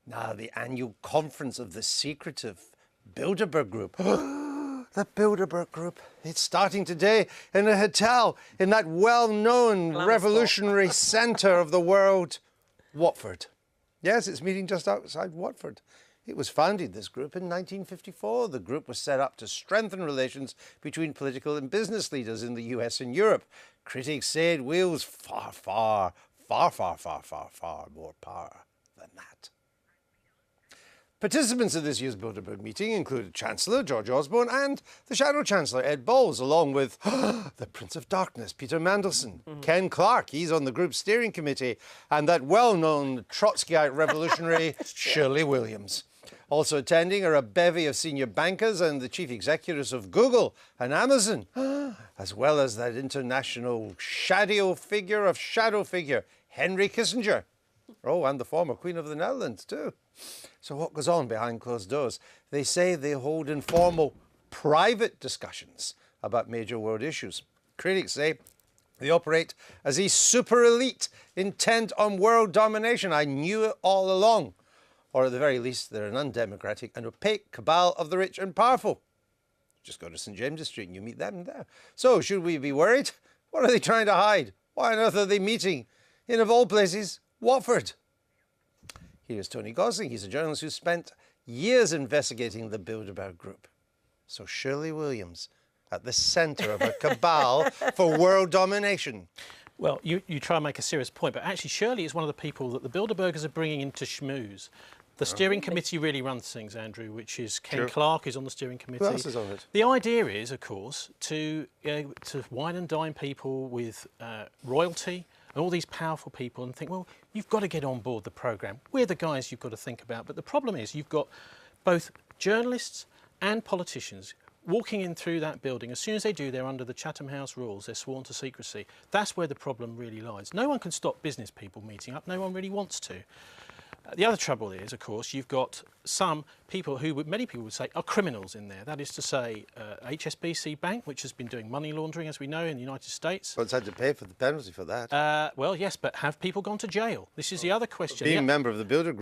Now, the annual conference of the secretive Bilderberg Group. The Bilderberg Group. It's starting today in a hotel in that well-known revolutionary centre of the world, Watford. Yes, it's meeting just outside Watford. It was founded, this group, in 1954. The group was set up to strengthen relations between political and business leaders in the US and Europe. Critics say it wields far more power than that. Participants in this year's Bilderberg meeting included Chancellor George Osborne and the Shadow Chancellor Ed Balls, along with the Prince of Darkness, Peter Mandelson, Ken Clarke, he's on the group's steering committee, and that well-known Trotskyite revolutionary Shirley Williams. Also attending are a bevy of senior bankers and the chief executives of Google and Amazon, as well as that international shadow figure, Henry Kissinger. Oh, and the former Queen of the Netherlands, too. So what goes on behind closed doors? They say they hold informal, private discussions about major world issues. Critics say they operate as a super elite intent on world domination. I knew it all along. Or at the very least, they're an undemocratic and opaque cabal of the rich and powerful. Just go to St James's Street and you meet them there. So, should we be worried? What are they trying to hide? Why on earth are they meeting in, of all places, Watford? Here's Tony Gosling. He's a journalist who spent years investigating the Bilderberg Group. So Shirley Williams at the centre of a cabal for world domination. Well, you try and make a serious point, but actually Shirley is one of the people that the Bilderbergers are bringing into schmooze. The steering committee really runs things, Andrew, which is Ken Clarke is on the steering committee. Who else is on it? The idea is, of course, to wine and dine people with royalty and all these powerful people and think, well, you've got to get on board the programme. We're the guys you've got to think about. But the problem is you've got both journalists and politicians walking in through that building. As soon as they do, they're under the Chatham House rules. They're sworn to secrecy. That's where the problem really lies. No one can stop business people meeting up. No one really wants to. The other trouble is, of course, you've got some people who many people would say are criminals in there. That is to say, HSBC Bank, which has been doing money laundering, as we know, in the United States. Well, it's had to pay for the penalty for that. Well, yes, but have people gone to jail? This is the other question. Being a member of the Bilderberg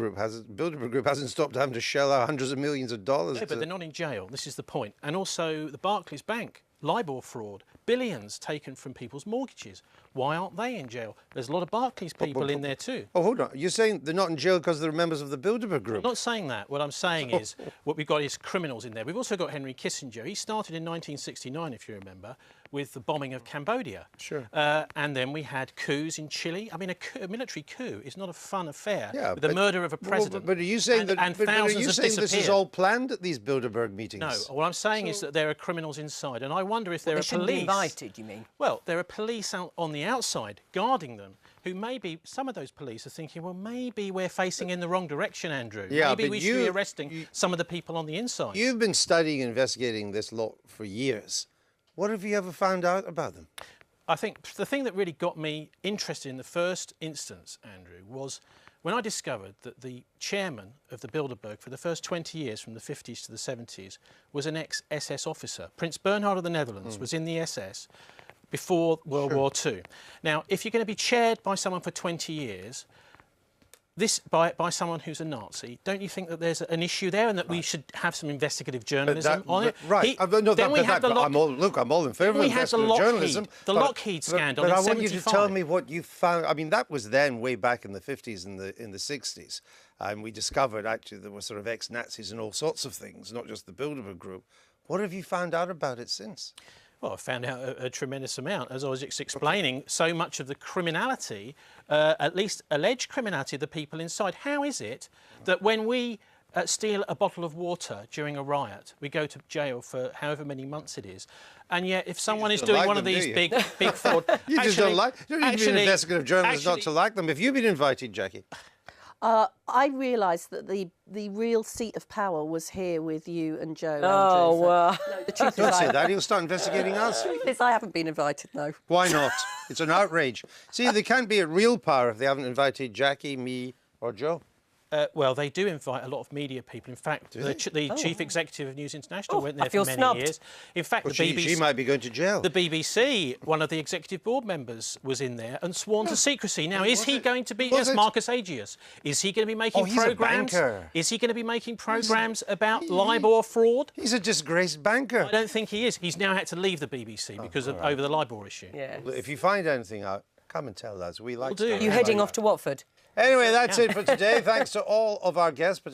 Group hasn't stopped having to shell out hundreds of millions of dollars. No, but they're not in jail. This is the point. And also the Barclays Bank, LIBOR fraud, billions taken from people's mortgages. Why aren't they in jail? There's a lot of Barclays people in there too. Oh, hold on. You're saying they're not in jail because they're members of the Bilderberg Group? I'm not saying that. What I'm saying is what we've got is criminals in there. We've also got Henry Kissinger. He started in 1969, if you remember, with the bombing of Cambodia. Sure. And then we had coups in Chile. I mean, a military coup is not a fun affair. Yeah, with the murder of a president. But are you saying this is all planned at these Bilderberg meetings? No. What I'm saying is that there are criminals inside, and I wonder if there are police. They shouldn't be invited, you mean? Well, there are police out on the outside guarding them, who maybe some of those police are thinking, well, maybe we're facing in the wrong direction, Andrew. Yeah, maybe we should be arresting some of the people on the inside. You've been studying and investigating this lot for years. What have you ever found out about them? I think the thing that really got me interested in the first instance, Andrew, was when I discovered that the chairman of the Bilderberg for the first 20 years, from the 50s to the 70s, was an ex-SS officer. Prince Bernhard of the Netherlands was in the SS before World War II. Now, if you're going to be chaired by someone for 20 years, by someone who's a Nazi, don't you think that there's an issue there and that we should have some investigative journalism on it? Right. I'm all in favour of investigative journalism. The Lockheed scandal in 75. But I want you to tell me what you found. I mean, that was then way back in the 50s and in the 60s. And we discovered, actually, there were sort of ex-Nazis and all sorts of things, not just the Bilderberg Group. What have you found out about it since? Well, I found out a tremendous amount. As I was just explaining, so much of the criminality, at least alleged criminality of the people inside. How is it that when we steal a bottle of water during a riot, we go to jail for however many months it is, and yet if someone is doing one of these big fraud... You just don't like... You don't need to be an investigative journalist not to like them. Have you been invited, Jackie? I realised that the real seat of power was here with you and Joe. Oh, no, the truth Don't is say that. He'll start investigating us. The truth is I haven't been invited, no. Why not? It's an outrage. See, they can't be at real power if they haven't invited Jackie, me or Joe. Well, they do invite a lot of media people. In fact, the chief executive of News International went there for many snubbed. years. In fact, Well, the BBC... she might be going to jail. The BBC, one of the executive board members, was in there and sworn to secrecy. Now, is he going to be... Yes, Marcus Agius. Is he going to be making he's a programmes? banker. Is he going to be making programmes about LIBOR fraud? He's a disgraced banker. I don't think he is. He's now had to leave the BBC because of over the LIBOR issue. Yeah. Look, if you find anything out, come and tell us. We like Will do. stuff You like heading that. off to Watford? Anyway, that's it for today. Thanks to all of our guests.